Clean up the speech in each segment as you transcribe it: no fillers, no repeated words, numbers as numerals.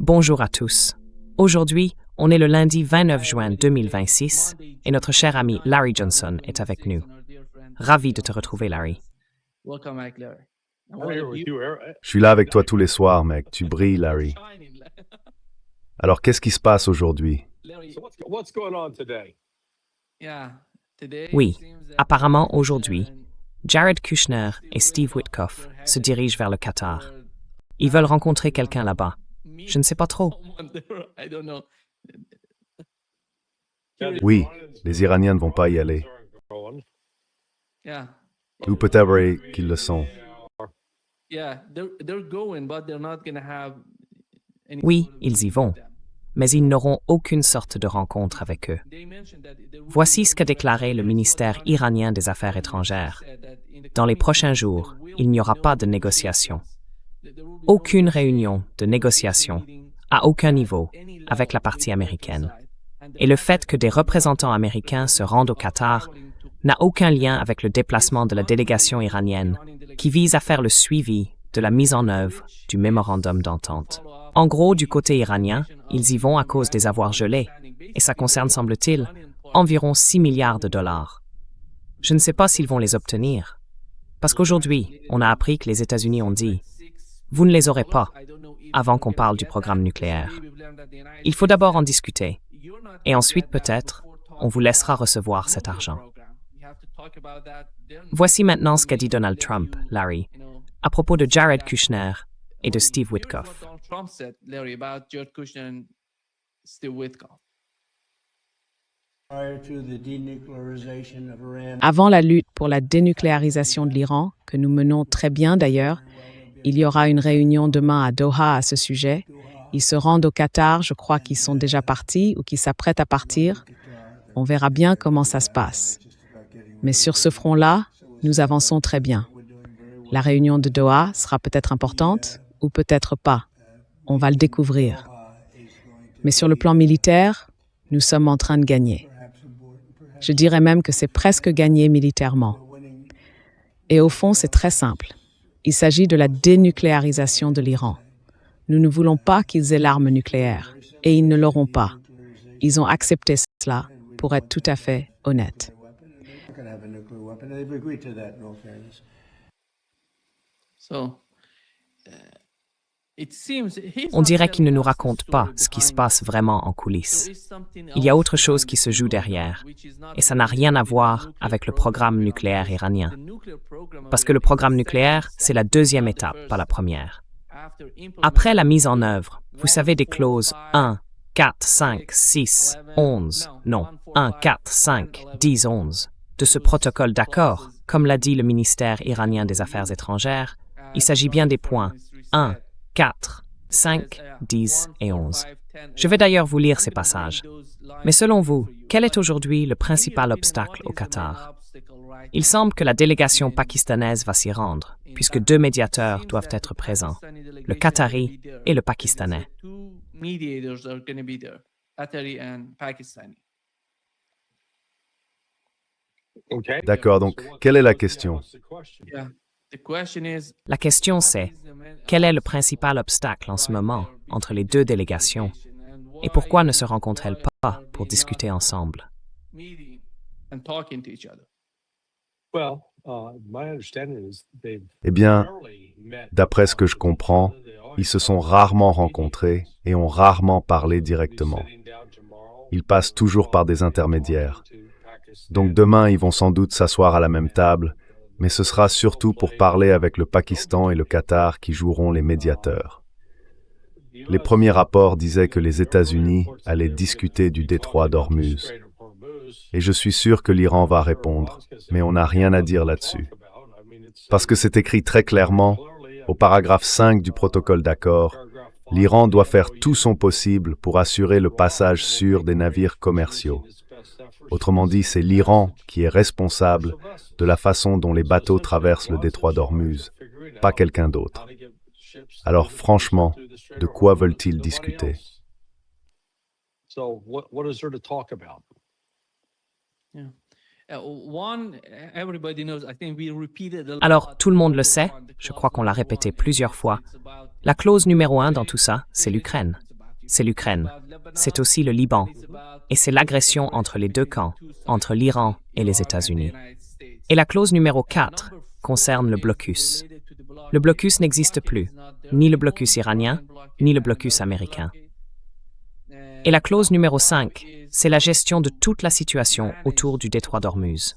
Bonjour à tous. Aujourd'hui, on est le lundi 29 juin 2026 et notre cher ami Larry Johnson est avec nous. Ravi de te retrouver, Larry. Je suis là avec toi tous les soirs, mec. Tu brilles, Larry. Alors, qu'est-ce qui se passe aujourd'hui? Oui, apparemment aujourd'hui, Jared Kushner et Steve Witkoff se dirigent vers le Qatar. Ils veulent rencontrer quelqu'un là-bas. Je ne sais pas trop. Oui, les Iraniens ne vont pas y aller. Ou peut-être qu'ils le sont. Oui, ils y vont, mais ils n'auront aucune sorte de rencontre avec eux. Voici ce qu'a déclaré le ministère iranien des Affaires étrangères. Dans les prochains jours, il n'y aura pas de négociation. Aucune réunion de négociation, à aucun niveau, avec la partie américaine. Et le fait que des représentants américains se rendent au Qatar n'a aucun lien avec le déplacement de la délégation iranienne, qui vise à faire le suivi de la mise en œuvre du mémorandum d'entente. En gros, du côté iranien, ils y vont à cause des avoirs gelés, et ça concerne, semble-t-il, environ 6 milliards de dollars. Je ne sais pas s'ils vont les obtenir, parce qu'aujourd'hui, on a appris que les États-Unis ont dit « Vous ne les aurez pas » avant qu'on parle du programme nucléaire. Il faut d'abord en discuter, et ensuite peut-être, on vous laissera recevoir cet argent. Voici maintenant ce qu'a dit Donald Trump, Larry, à propos de Jared Kushner et de Steve Witkoff. Avant la lutte pour la dénucléarisation de l'Iran, que nous menons très bien d'ailleurs, il y aura une réunion demain à Doha à ce sujet. Ils se rendent au Qatar, je crois qu'ils sont déjà partis ou qu'ils s'apprêtent à partir. On verra bien comment ça se passe. Mais sur ce front-là, nous avançons très bien. La réunion de Doha sera peut-être importante ou peut-être pas. On va le découvrir. Mais sur le plan militaire, nous sommes en train de gagner. Je dirais même que c'est presque gagné militairement. Et au fond, c'est très simple. Il s'agit de la dénucléarisation de l'Iran. Nous ne voulons pas qu'ils aient l'arme nucléaire, et ils ne l'auront pas. Ils ont accepté cela, pour être tout à fait honnête. On dirait qu'ils ne nous racontent pas ce qui se passe vraiment en coulisses. Il y a autre chose qui se joue derrière, et ça n'a rien à voir avec le programme nucléaire iranien. Parce que le programme nucléaire, c'est la deuxième étape, pas la première. Après la mise en œuvre, vous savez des clauses 1, 4, 5, 6, 11, non, 1, 4, 5, 10, 11, de ce protocole d'accord, comme l'a dit le ministère iranien des Affaires étrangères, il s'agit bien des points 1, 4, 5, 10 et 11. Je vais d'ailleurs vous lire ces passages. Mais selon vous, quel est aujourd'hui le principal obstacle au Qatar? Il semble que la délégation pakistanaise va s'y rendre, puisque deux médiateurs doivent être présents, le Qatari et le Pakistanais. D'accord, donc, quelle est la question? La question c'est, quel est le principal obstacle en ce moment entre les deux délégations et pourquoi ne se rencontrent-elles pas pour discuter ensemble? Eh bien, d'après ce que je comprends, ils se sont rarement rencontrés et ont rarement parlé directement. Ils passent toujours par des intermédiaires. Donc demain, ils vont sans doute s'asseoir à la même table, mais ce sera surtout pour parler avec le Pakistan et le Qatar qui joueront les médiateurs. Les premiers rapports disaient que les États-Unis allaient discuter du détroit d'Ormuz. Et je suis sûr que l'Iran va répondre, mais on n'a rien à dire là-dessus. Parce que c'est écrit très clairement, au paragraphe 5 du protocole d'accord, l'Iran doit faire tout son possible pour assurer le passage sûr des navires commerciaux. Autrement dit, c'est l'Iran qui est responsable de la façon dont les bateaux traversent le détroit d'Ormuz, pas quelqu'un d'autre. Alors franchement, de quoi veulent-ils discuter? Alors, tout le monde le sait, je crois qu'on l'a répété plusieurs fois, la clause numéro 1 dans tout ça, c'est l'Ukraine. c'est l'Ukraine, c'est aussi le Liban, et c'est l'agression entre les deux camps, entre l'Iran et les États-Unis. Et la clause numéro 4 concerne le blocus. Le blocus n'existe plus, ni le blocus iranien, ni le blocus américain. Et la clause numéro 5, c'est la gestion de toute la situation autour du détroit d'Ormuz.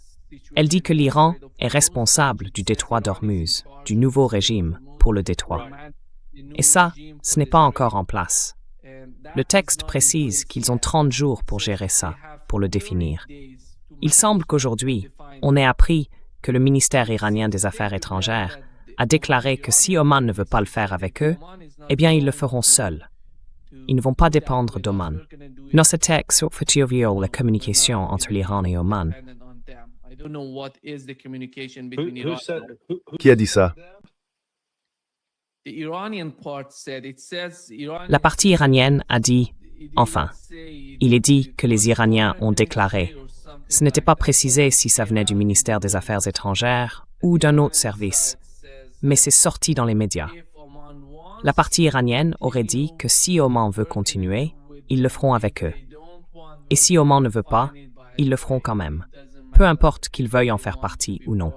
Elle dit que l'Iran est responsable du détroit d'Ormuz, du nouveau régime pour le détroit. Et ça, ce n'est pas encore en place. Le texte précise qu'ils ont 30 jours pour gérer ça, pour le définir. Il semble qu'aujourd'hui, on ait appris que le ministère iranien des Affaires étrangères a déclaré que si Oman ne veut pas le faire avec eux, eh bien ils le feront seuls. Ils ne vont pas dépendre d'Oman. Dans ce texte, la communication entre l'Iran et Oman. Qui a dit ça? La partie iranienne a dit, enfin, il est dit que les Iraniens ont déclaré. Ce n'était pas précisé si ça venait du ministère des Affaires étrangères ou d'un autre service, mais c'est sorti dans les médias. La partie iranienne aurait dit que si Oman veut continuer, ils le feront avec eux. Et si Oman ne veut pas, ils le feront quand même, peu importe qu'ils veuillent en faire partie ou non.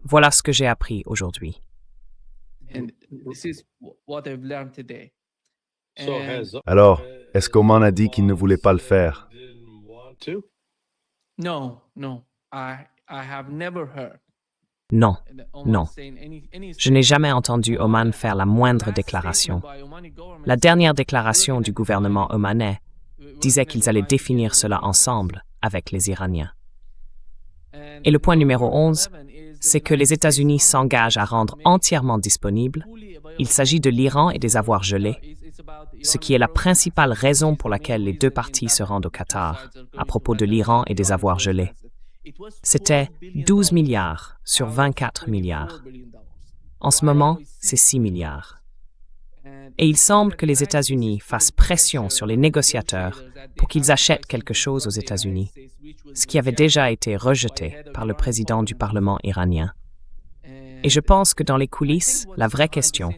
Voilà ce que j'ai appris aujourd'hui. Alors, est-ce qu'Oman a dit qu'il ne voulait pas le faire? Non. Je n'ai jamais entendu Oman faire la moindre déclaration. La dernière déclaration du gouvernement omanais disait qu'ils allaient définir cela ensemble avec les Iraniens. Et le point numéro 11, c'est que les États-Unis s'engagent à rendre entièrement disponibles. Il s'agit de l'Iran et des avoirs gelés, ce qui est la principale raison pour laquelle les deux parties se rendent au Qatar, à propos de l'Iran et des avoirs gelés. C'était 12 milliards sur 24 milliards. En ce moment, c'est 6 milliards. Et il semble que les États-Unis fassent pression sur les négociateurs pour qu'ils achètent quelque chose aux États-Unis, ce qui avait déjà été rejeté par le président du Parlement iranien. Et je pense que dans les coulisses, la vraie question,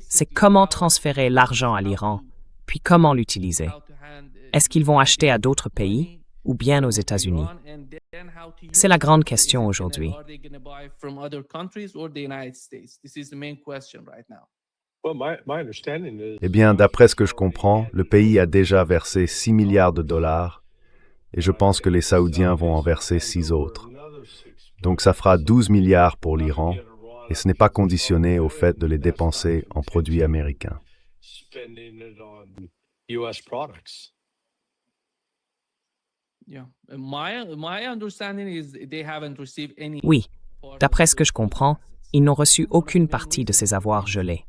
c'est comment transférer l'argent à l'Iran, puis comment l'utiliser. Est-ce qu'ils vont acheter à d'autres pays ou bien aux États-Unis? C'est la grande question aujourd'hui. Eh bien, d'après ce que je comprends, le pays a déjà versé 6 milliards de dollars et je pense que les Saoudiens vont en verser 6 autres. Donc ça fera 12 milliards pour l'Iran et ce n'est pas conditionné au fait de les dépenser en produits américains. Oui, d'après ce que je comprends, ils n'ont reçu aucune partie de ces avoirs gelés.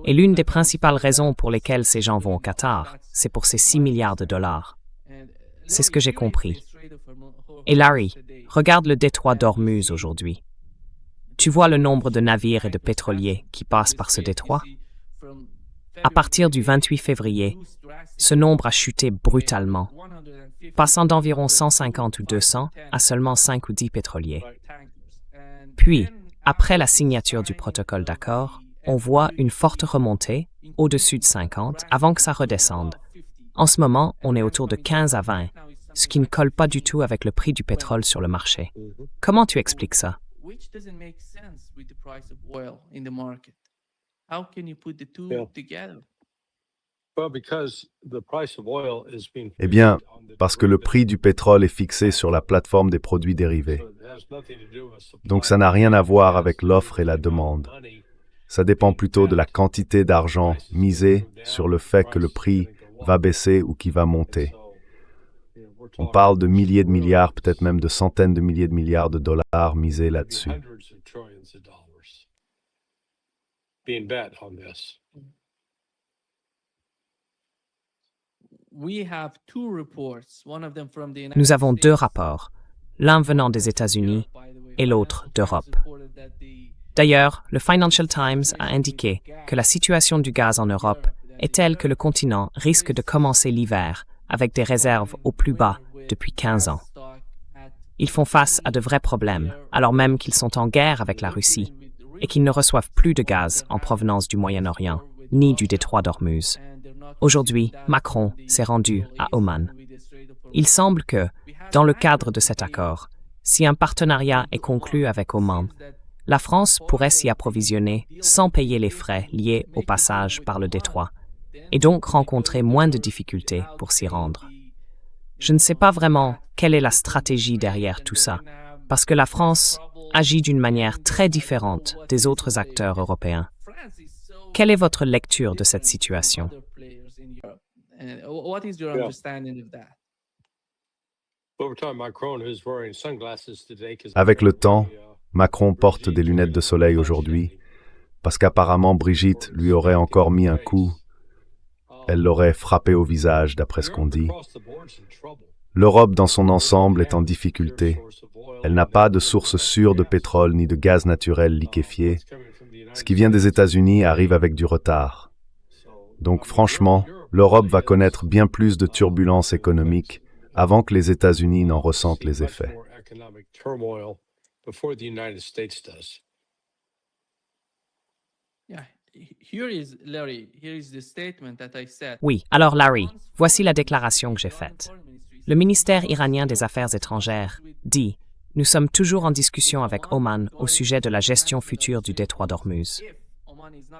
Et l'une des principales raisons pour lesquelles ces gens vont au Qatar, c'est pour ces 6 milliards de dollars. C'est ce que j'ai compris. Et Larry, regarde le détroit d'Ormuz aujourd'hui. Tu vois le nombre de navires et de pétroliers qui passent par ce détroit? À partir du 28 février, ce nombre a chuté brutalement, passant d'environ 150 ou 200 à seulement 5 ou 10 pétroliers. Puis, après la signature du protocole d'accord, on voit une forte remontée, au-dessus de 50, avant que ça redescende. En ce moment, on est autour de 15 à 20, ce qui ne colle pas du tout avec le prix du pétrole sur le marché. Comment tu expliques ça? Eh bien, parce que le prix du pétrole est fixé sur la plateforme des produits dérivés. Donc ça n'a rien à voir avec l'offre et la demande. Ça dépend plutôt de la quantité d'argent misée sur le fait que le prix va baisser ou qu'il va monter. On parle de milliers de milliards, peut-être même de centaines de milliers de milliards de dollars misés là-dessus. Nous avons 2 rapports, l'un venant des États-Unis et l'autre d'Europe. D'ailleurs, le Financial Times a indiqué que la situation du gaz en Europe est telle que le continent risque de commencer l'hiver avec des réserves au plus bas depuis 15 ans. Ils font face à de vrais problèmes, alors même qu'ils sont en guerre avec la Russie et qu'ils ne reçoivent plus de gaz en provenance du Moyen-Orient, ni du détroit d'Ormuz. Aujourd'hui, Macron s'est rendu à Oman. Il semble que, dans le cadre de cet accord, si un partenariat est conclu avec Oman, la France pourrait s'y approvisionner sans payer les frais liés au passage par le détroit, et donc rencontrer moins de difficultés pour s'y rendre. Je ne sais pas vraiment quelle est la stratégie derrière tout ça, parce que la France agit d'une manière très différente des autres acteurs européens. Quelle est votre lecture de cette situation? Avec le temps, Macron porte des lunettes de soleil aujourd'hui, parce qu'apparemment Brigitte lui aurait encore mis un coup. Elle l'aurait frappé au visage, d'après ce qu'on dit. L'Europe dans son ensemble est en difficulté. Elle n'a pas de source sûre de pétrole ni de gaz naturel liquéfié. Ce qui vient des États-Unis arrive avec du retard. Donc franchement, l'Europe va connaître bien plus de turbulences économiques avant que les États-Unis n'en ressentent les effets. Oui, alors Larry, voici la déclaration que j'ai faite. Le ministère iranien des Affaires étrangères dit « Nous sommes toujours en discussion avec Oman au sujet de la gestion future du détroit d'Ormuz.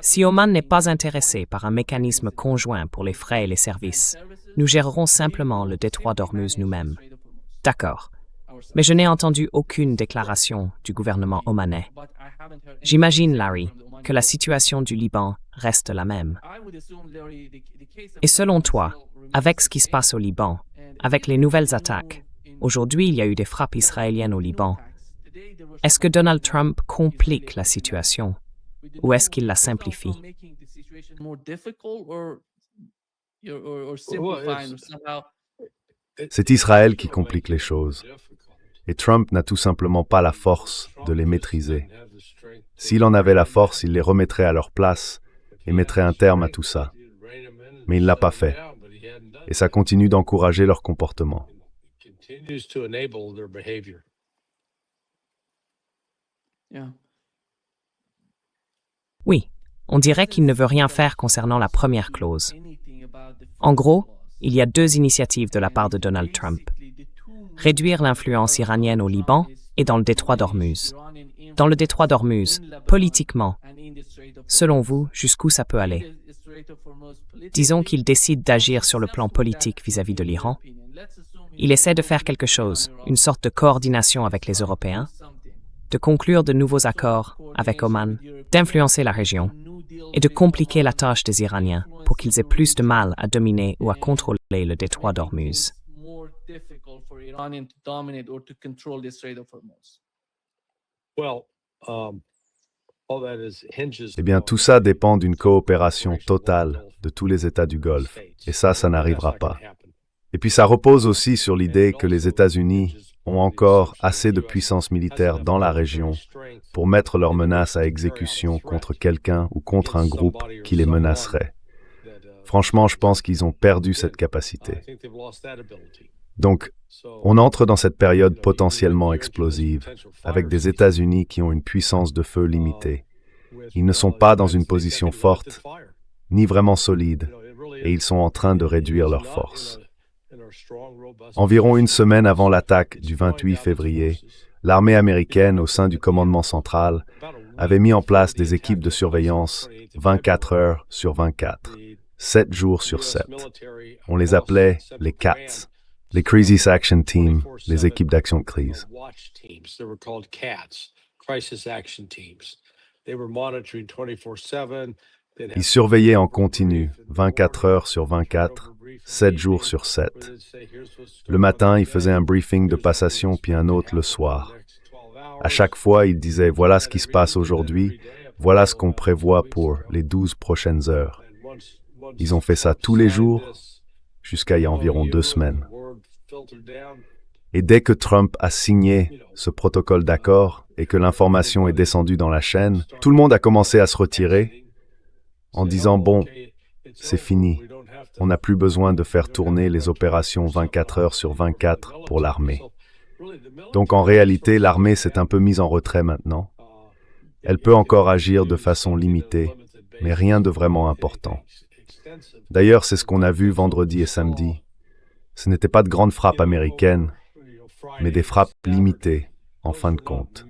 Si Oman n'est pas intéressé par un mécanisme conjoint pour les frais et les services, nous gérerons simplement le détroit d'Ormuz nous-mêmes. » D'accord. Mais je n'ai entendu aucune déclaration du gouvernement omanais. J'imagine, Larry, que la situation du Liban reste la même. Et selon toi, avec ce qui se passe au Liban, avec les nouvelles attaques, aujourd'hui il y a eu des frappes israéliennes au Liban, est-ce que Donald Trump complique la situation ou est-ce qu'il la simplifie? C'est Israël qui complique les choses. Et Trump n'a tout simplement pas la force de les maîtriser. S'il en avait la force, il les remettrait à leur place et mettrait un terme à tout ça. Mais il ne l'a pas fait. Et ça continue d'encourager leur comportement. Oui, on dirait qu'il ne veut rien faire concernant la première clause. En gros, il y a deux initiatives de la part de Donald Trump. Réduire l'influence iranienne au Liban et dans le détroit d'Ormuz. Dans le détroit d'Ormuz, politiquement, selon vous, jusqu'où ça peut aller? Disons qu'il décide d'agir sur le plan politique vis-à-vis de l'Iran. Il essaie de faire quelque chose, une sorte de coordination avec les Européens, de conclure de nouveaux accords avec Oman, d'influencer la région et de compliquer la tâche des Iraniens pour qu'ils aient plus de mal à dominer ou à contrôler le détroit d'Ormuz. Eh bien, tout ça dépend d'une coopération totale de tous les États du Golfe. Et ça n'arrivera pas. Et puis ça repose aussi sur l'idée que les États-Unis ont encore assez de puissance militaire dans la région pour mettre leurs menaces à exécution contre quelqu'un ou contre un groupe qui les menacerait. Franchement, je pense qu'ils ont perdu cette capacité. Donc, on entre dans cette période potentiellement explosive, avec des États-Unis qui ont une puissance de feu limitée. Ils ne sont pas dans une position forte, ni vraiment solide, et ils sont en train de réduire leurs forces. Environ une semaine avant l'attaque du 28 février, l'armée américaine, au sein du commandement central, avait mis en place des équipes de surveillance 24 heures sur 24, 7 jours sur 7. On les appelait les CATS, les Crisis Action Team, les équipes d'action de crise. Ils surveillaient en continu, 24 heures sur 24, 7 jours sur 7. Le matin, ils faisaient un briefing de passation, puis un autre le soir. À chaque fois, ils disaient « Voilà ce qui se passe aujourd'hui, voilà ce qu'on prévoit pour les 12 prochaines heures. » Ils ont fait ça tous les jours, jusqu'à il y a environ 2 semaines. Et dès que Trump a signé ce protocole d'accord et que l'information est descendue dans la chaîne, tout le monde a commencé à se retirer en disant « Bon, c'est fini, on n'a plus besoin de faire tourner les opérations 24 heures sur 24 pour l'armée. » Donc en réalité, l'armée s'est un peu mise en retrait maintenant. Elle peut encore agir de façon limitée, mais rien de vraiment important. D'ailleurs, c'est ce qu'on a vu vendredi et samedi. Ce n'étaient pas de grandes frappes américaines, mais des frappes limitées, en fin de compte.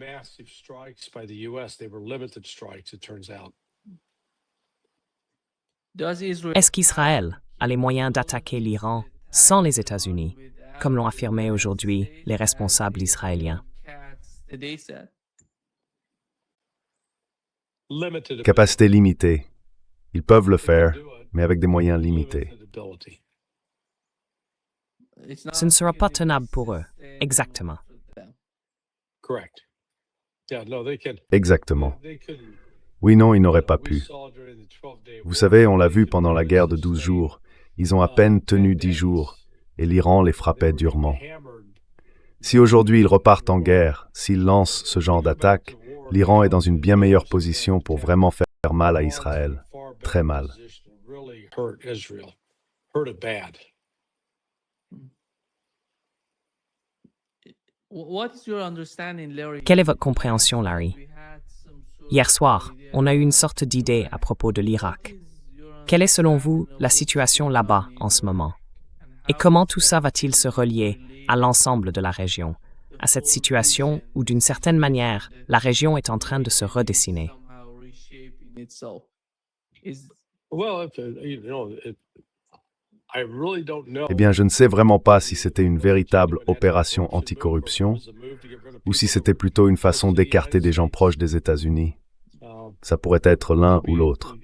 Est-ce qu'Israël a les moyens d'attaquer l'Iran sans les États-Unis, comme l'ont affirmé aujourd'hui les responsables israéliens? Capacité limitée. Ils peuvent le faire, mais avec des moyens limités. Ce ne sera pas tenable pour eux, exactement. Exactement. Oui, non, ils n'auraient pas pu. Vous savez, on l'a vu pendant la guerre de 12 jours. Ils ont à peine tenu 10 jours, et l'Iran les frappait durement. Si aujourd'hui ils repartent en guerre, s'ils lancent ce genre d'attaque, l'Iran est dans une bien meilleure position pour vraiment faire mal à Israël. Très mal. Quelle est votre compréhension, Larry? Hier soir, on a eu une sorte d'idée à propos de l'Irak. Quelle est selon vous la situation là-bas en ce moment? Et comment tout ça va-t-il se relier à l'ensemble de la région, à cette situation où d'une certaine manière, la région est en train de se redessiner? Eh bien, je ne sais vraiment pas si c'était une véritable opération anticorruption ou si c'était plutôt une façon d'écarter des gens proches des États-Unis. Ça pourrait être l'un ou l'autre.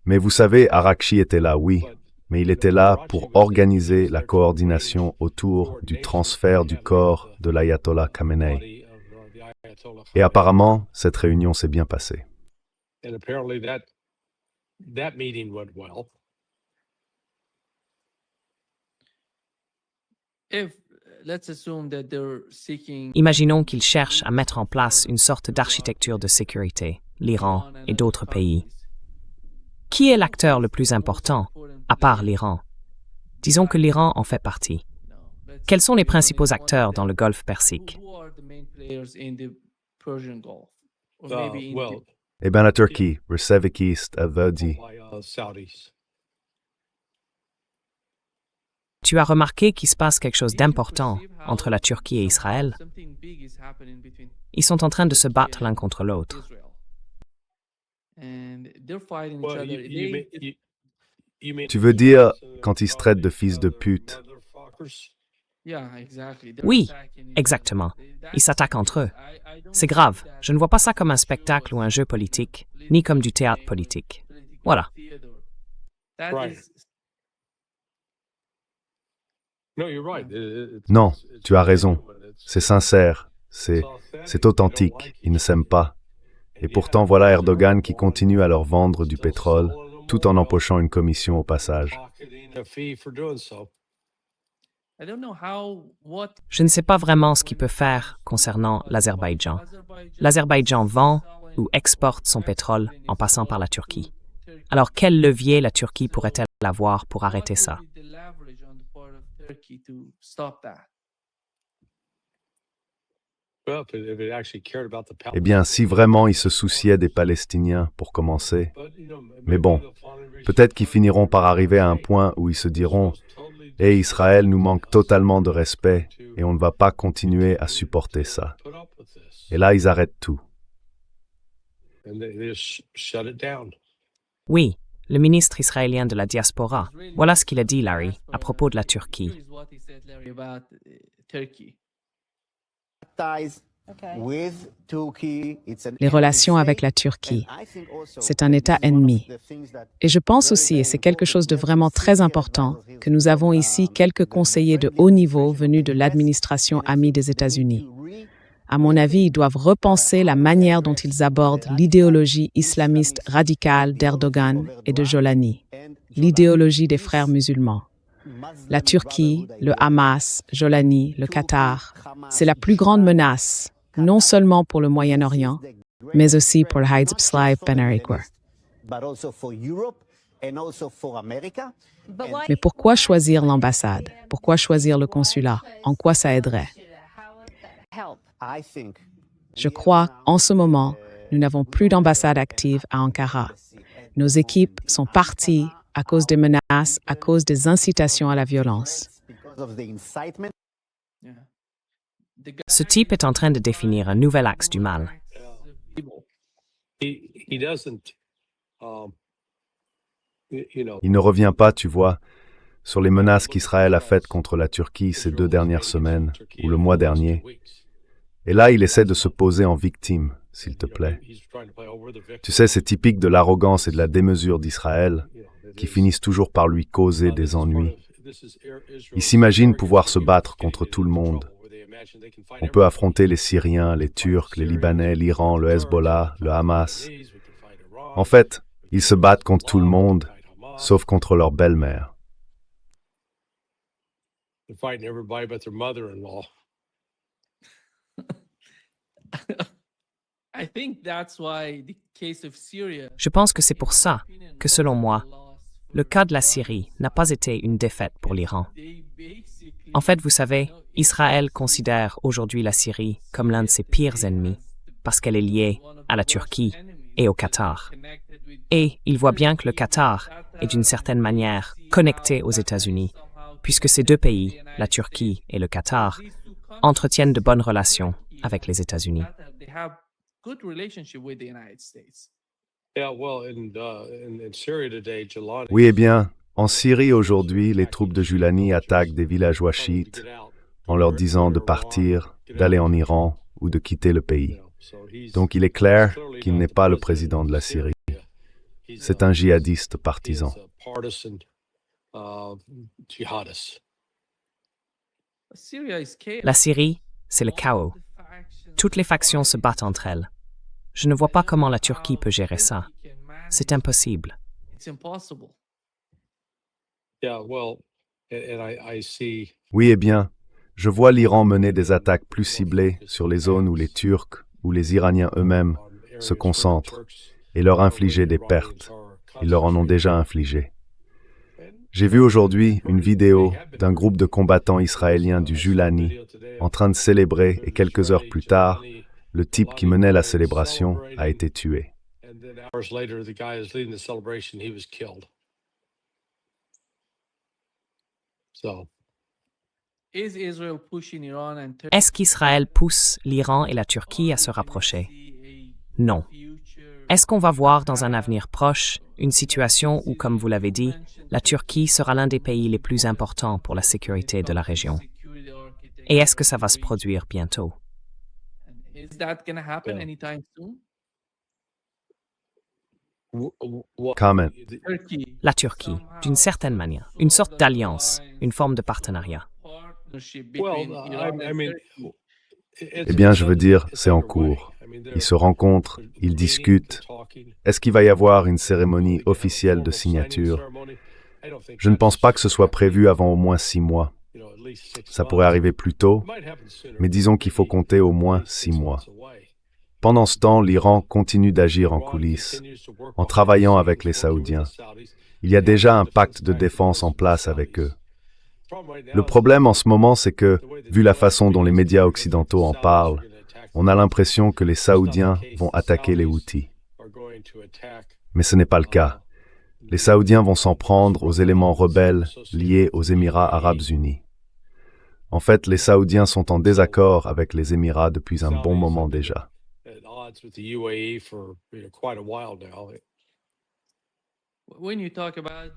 Mais vous savez, Arakchi était là, oui, mais il était là pour organiser la coordination autour du transfert du corps de l'ayatollah Khamenei. Et apparemment, cette réunion s'est bien passée. Imaginons qu'ils cherchent à mettre en place une sorte d'architecture de sécurité, l'Iran et d'autres pays. Qui est l'acteur le plus important, à part l'Iran? Disons que l'Iran en fait partie. Quels sont les principaux acteurs dans le Golfe Persique? Eh bien, la Turquie, Resevikist, Avadi. Tu as remarqué qu'il se passe quelque chose d'important entre la Turquie et Israël? Ils sont en train de se battre l'un contre l'autre. Tu veux dire quand ils se traitent de fils de pute? Oui, exactement. Ils s'attaquent entre eux. C'est grave. Je ne vois pas ça comme un spectacle ou un jeu politique, ni comme du théâtre politique. Voilà. Non, tu as raison. C'est sincère, c'est authentique. Ils ne s'aiment pas. Et pourtant, voilà Erdogan qui continue à leur vendre du pétrole, tout en empochant une commission au passage. Je ne sais pas vraiment ce qu'il peut faire concernant l'Azerbaïdjan. L'Azerbaïdjan vend ou exporte son pétrole en passant par la Turquie. Alors quel levier la Turquie pourrait-elle avoir pour arrêter ça? Eh bien, si vraiment ils se souciaient des Palestiniens, pour commencer. Mais bon, peut-être qu'ils finiront par arriver à un point où ils se diront « Hey, Israël nous manque totalement de respect et on ne va pas continuer à supporter ça. » Et là, ils arrêtent tout. Oui, le ministre israélien de la diaspora. Voilà ce qu'il a dit, Larry, à propos de la Turquie. Les relations avec la Turquie, c'est un État ennemi. Et je pense aussi, et c'est quelque chose de vraiment très important, que nous avons ici quelques conseillers de haut niveau venus de l'administration amie des États-Unis. À mon avis, ils doivent repenser la manière dont ils abordent l'idéologie islamiste radicale d'Erdogan et de Jolani, l'idéologie des frères musulmans. La Turquie, le Hamas, Jolani, le Qatar, c'est la plus grande menace, non seulement pour le Moyen-Orient, mais aussi pour Hizb Slav Ben-Arikwa. Mais pourquoi choisir l'ambassade? Pourquoi choisir le consulat? En quoi ça aiderait? Je crois, en ce moment, nous n'avons plus d'ambassade active à Ankara. Nos équipes sont parties à cause des menaces, à cause des incitations à la violence. Ce type est en train de définir un nouvel axe du mal. Il ne revient pas, tu vois, sur les menaces qu'Israël a faites contre la Turquie ces 2 dernières semaines, ou le mois dernier. Et là, il essaie de se poser en victime, s'il te plaît. Tu sais, c'est typique de l'arrogance et de la démesure d'Israël, qui finissent toujours par lui causer des ennuis. Il s'imagine pouvoir se battre contre tout le monde. On peut affronter les Syriens, les Turcs, les Libanais, l'Iran, le Hezbollah, le Hamas. En fait, ils se battent contre tout le monde, sauf contre leur belle-mère. Je pense que c'est pour ça que, selon moi, le cas de la Syrie n'a pas été une défaite pour l'Iran. En fait, vous savez, Israël considère aujourd'hui la Syrie comme l'un de ses pires ennemis parce qu'elle est liée à la Turquie et au Qatar. Et il voit bien que le Qatar est d'une certaine manière connecté aux États-Unis, puisque ces 2 pays, la Turquie et le Qatar, entretiennent de bonnes relations avec les États-Unis. Oui, eh bien, en Syrie aujourd'hui, les troupes de Julani attaquent des villageois chiites en leur disant de partir, d'aller en Iran ou de quitter le pays. Donc il est clair qu'il n'est pas le président de la Syrie. C'est un djihadiste partisan. La Syrie, c'est le chaos. Toutes les factions se battent entre elles. Je ne vois pas comment la Turquie peut gérer ça. C'est impossible. Oui, eh bien, je vois l'Iran mener des attaques plus ciblées sur les zones où les Turcs ou les Iraniens eux-mêmes se concentrent et leur infliger des pertes. Ils leur en ont déjà infligé. J'ai vu aujourd'hui une vidéo d'un groupe de combattants israéliens du Julani en train de célébrer et quelques heures plus tard, le type qui menait la célébration a été tué. Est-ce qu'Israël pousse l'Iran et la Turquie à se rapprocher? Non. Est-ce qu'on va voir dans un avenir proche une situation où, comme vous l'avez dit, la Turquie sera l'un des pays les plus importants pour la sécurité de la région? Et est-ce que ça va se produire bientôt? Comment? La Turquie, d'une certaine manière, une sorte d'alliance, une forme de partenariat. Eh bien, je veux dire, c'est en cours. Ils se rencontrent, ils discutent. Est-ce qu'il va y avoir une cérémonie officielle de signature? Je ne pense pas que ce soit prévu avant au moins 6 mois. Ça pourrait arriver plus tôt, mais disons qu'il faut compter au moins 6 mois. Pendant ce temps, l'Iran continue d'agir en coulisses, en travaillant avec les Saoudiens. Il y a déjà un pacte de défense en place avec eux. Le problème en ce moment, c'est que, vu la façon dont les médias occidentaux en parlent, on a l'impression que les Saoudiens vont attaquer les Houthis. Mais ce n'est pas le cas. Les Saoudiens vont s'en prendre aux éléments rebelles liés aux Émirats arabes unis. En fait, les Saoudiens sont en désaccord avec les Émirats depuis un bon moment déjà.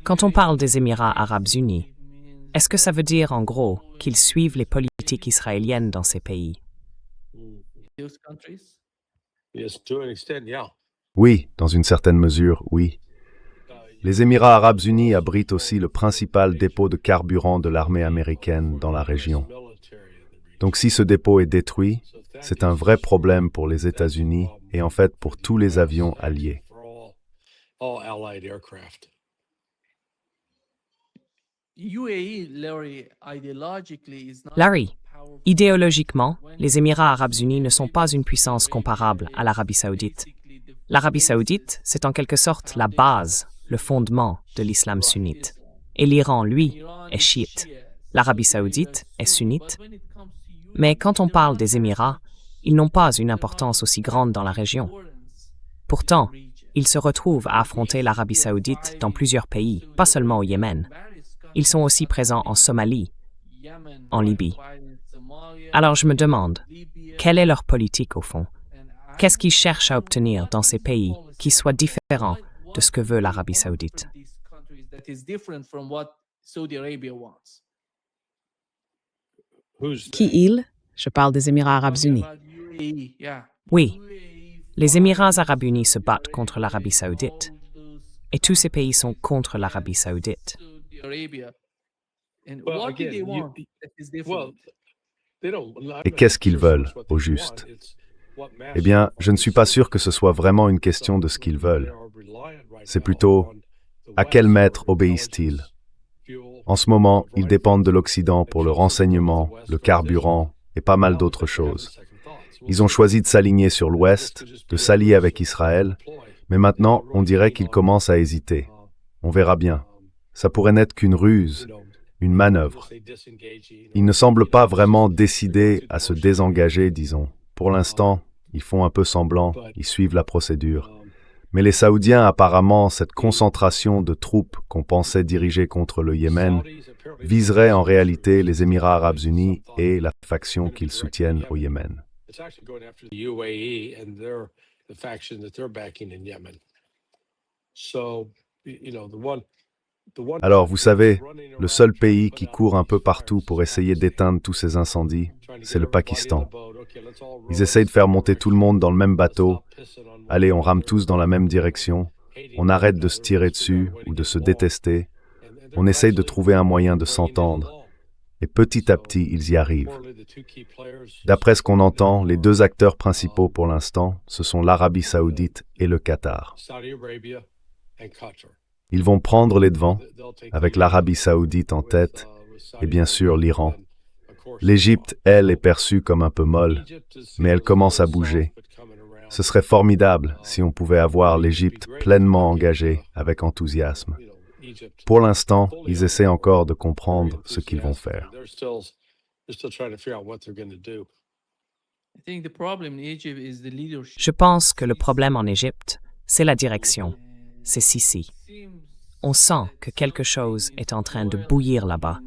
Quand on parle des Émirats arabes unis, est-ce que ça veut dire, en gros, qu'ils suivent les politiques israéliennes dans ces pays? Oui, dans une certaine mesure, oui. Les Émirats arabes unis abritent aussi le principal dépôt de carburant de l'armée américaine dans la région. Donc si ce dépôt est détruit, c'est un vrai problème pour les États-Unis et en fait pour tous les avions alliés. Larry, idéologiquement, les Émirats arabes unis ne sont pas une puissance comparable à l'Arabie saoudite. L'Arabie saoudite, c'est en quelque sorte la base, le fondement de l'islam sunnite. Et l'Iran, lui, est chiite. L'Arabie saoudite est sunnite. Mais quand on parle des Émirats, ils n'ont pas une importance aussi grande dans la région. Pourtant, ils se retrouvent à affronter l'Arabie saoudite dans plusieurs pays, pas seulement au Yémen. Ils sont aussi présents en Somalie, en Libye. Alors je me demande, quelle est leur politique au fond? Qu'est-ce qu'ils cherchent à obtenir dans ces pays qui soient différents de ce que veut l'Arabie saoudite? Qui ils? Je parle des Émirats arabes unis. Oui, les Émirats arabes unis se battent contre l'Arabie saoudite. Et tous ces pays sont contre l'Arabie saoudite. Et qu'est-ce qu'ils veulent, au juste? Eh bien, je ne suis pas sûr que ce soit vraiment une question de ce qu'ils veulent. C'est plutôt, à quel maître obéissent-ils? En ce moment, ils dépendent de l'Occident pour le renseignement, le carburant et pas mal d'autres choses. Ils ont choisi de s'aligner sur l'Ouest, de s'allier avec Israël, mais maintenant, on dirait qu'ils commencent à hésiter. On verra bien. Ça pourrait n'être qu'une ruse, une manœuvre. Ils ne semblent pas vraiment décidés à se désengager, disons. Pour l'instant, ils font un peu semblant, ils suivent la procédure. Mais les Saoudiens, apparemment, cette concentration de troupes qu'on pensait diriger contre le Yémen, viserait en réalité les Émirats arabes unis et la faction qu'ils soutiennent au Yémen. Alors, vous savez, le seul pays qui court un peu partout pour essayer d'éteindre tous ces incendies, c'est le Pakistan. Ils essayent de faire monter tout le monde dans le même bateau. Allez, on rame tous dans la même direction. On arrête de se tirer dessus ou de se détester. On essaye de trouver un moyen de s'entendre. Et petit à petit, ils y arrivent. D'après ce qu'on entend, les deux acteurs principaux pour l'instant, ce sont l'Arabie saoudite et le Qatar. Ils vont prendre les devants, avec l'Arabie saoudite en tête, et bien sûr l'Iran. L'Égypte, elle, est perçue comme un peu molle, mais elle commence à bouger. Ce serait formidable si on pouvait avoir l'Égypte pleinement engagée, avec enthousiasme. Pour l'instant, ils essaient encore de comprendre ce qu'ils vont faire. Je pense que le problème en Égypte, c'est la direction. C'est Sisi. On sent que quelque chose est en train de bouillir là-bas.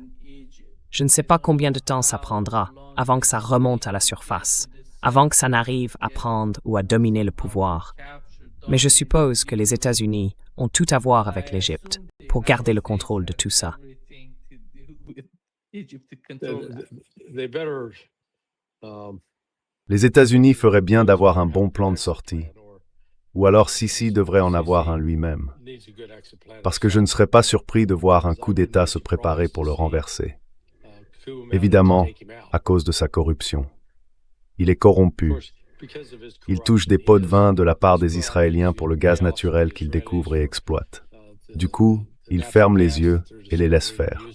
Je ne sais pas combien de temps ça prendra avant que ça remonte à la surface, avant que ça n'arrive à prendre ou à dominer le pouvoir. Mais je suppose que les États-Unis ont tout à voir avec l'Égypte pour garder le contrôle de tout ça. Les États-Unis feraient bien d'avoir un bon plan de sortie. Ou alors Sisi devrait en avoir un lui-même. Parce que je ne serais pas surpris de voir un coup d'État se préparer pour le renverser. Évidemment, à cause de sa corruption. Il est corrompu. Il touche des pots de vin de la part des Israéliens pour le gaz naturel qu'ils découvrent et exploitent. Du coup, il ferme les yeux et les laisse faire.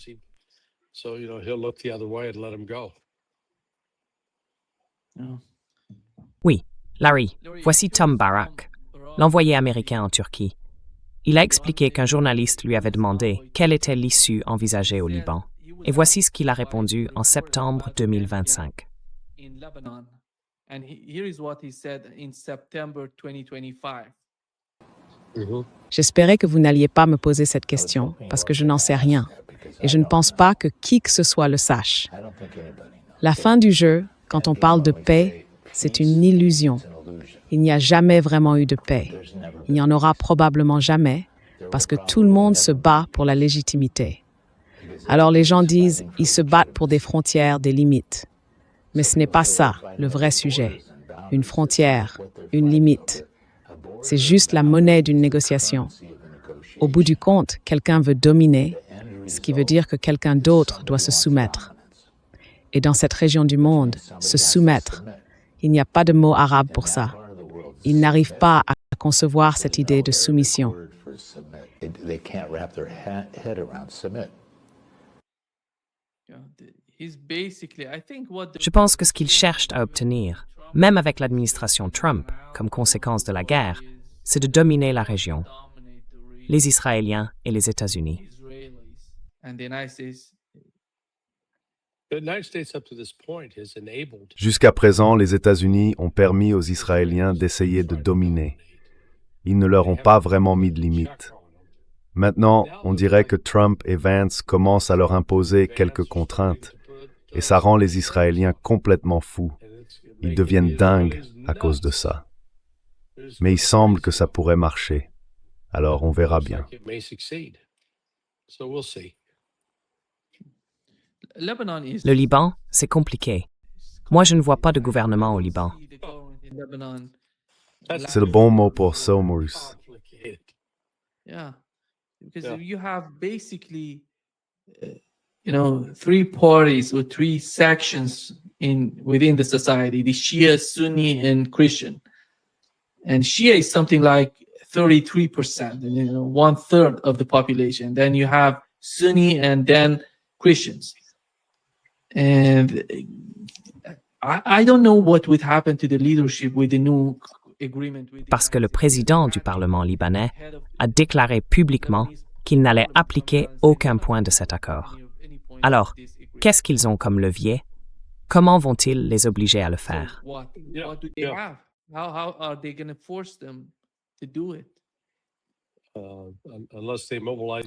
Oui, Larry, voici Tom Barak, l'envoyé américain en Turquie. Il a expliqué qu'un journaliste lui avait demandé quelle était l'issue envisagée au Liban. Et voici ce qu'il a répondu en septembre 2025. J'espérais que vous n'alliez pas me poser cette question, parce que je n'en sais rien. Et je ne pense pas que qui que ce soit le sache. La fin du jeu, quand on parle de paix, c'est une illusion. Il n'y a jamais vraiment eu de paix. Il n'y en aura probablement jamais, parce que tout le monde se bat pour la légitimité. Alors les gens disent, ils se battent pour des frontières, des limites. Mais ce n'est pas ça, le vrai sujet. Une frontière, une limite. C'est juste la monnaie d'une négociation. Au bout du compte, quelqu'un veut dominer, ce qui veut dire que quelqu'un d'autre doit se soumettre. Et dans cette région du monde, se soumettre, il n'y a pas de mot arabe pour ça. Ils n'arrivent pas à concevoir cette idée de soumission. Je pense que ce qu'ils cherchent à obtenir, même avec l'administration Trump, comme conséquence de la guerre, c'est de dominer la région, les Israéliens et les États-Unis. Jusqu'à présent, les États-Unis ont permis aux Israéliens d'essayer de dominer. ils ne leur ont pas vraiment mis de limite. Maintenant, on dirait que Trump et Vance commencent à leur imposer quelques contraintes, et ça rend les Israéliens complètement fous. Ils deviennent dingues à cause de ça. Mais il semble que ça pourrait marcher. Alors on verra bien. Le Liban, c'est compliqué. Moi, je ne vois pas de gouvernement au Liban. C'est le bon mot pour ça, Maurice. Yeah, because you have basically, three parties or three sections within the society: the Shia, Sunni, and Christian. And Shia is something like 33%, one third of the population. Then you have Sunni and then Christians. And I don't know what would happen to the leadership with the new agreement. Parce que le président du Parlement libanais a déclaré publiquement qu'il n'allait appliquer aucun point de cet accord. Alors, qu'est-ce qu'ils ont comme levier? Comment vont-ils les obliger à le faire? What do they have? How are they going to force them to do it?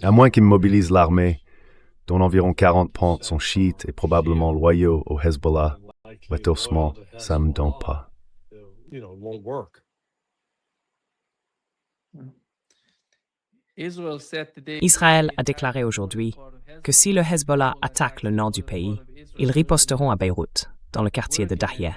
À moins qu'ils mobilisent l'armée, dont environ 40% sont chiites et probablement loyaux au Hezbollah, heureusement, ça ne me donne pas. Israël a déclaré aujourd'hui que si le Hezbollah attaque le nord du pays, ils riposteront à Beyrouth, dans le quartier de Dahia.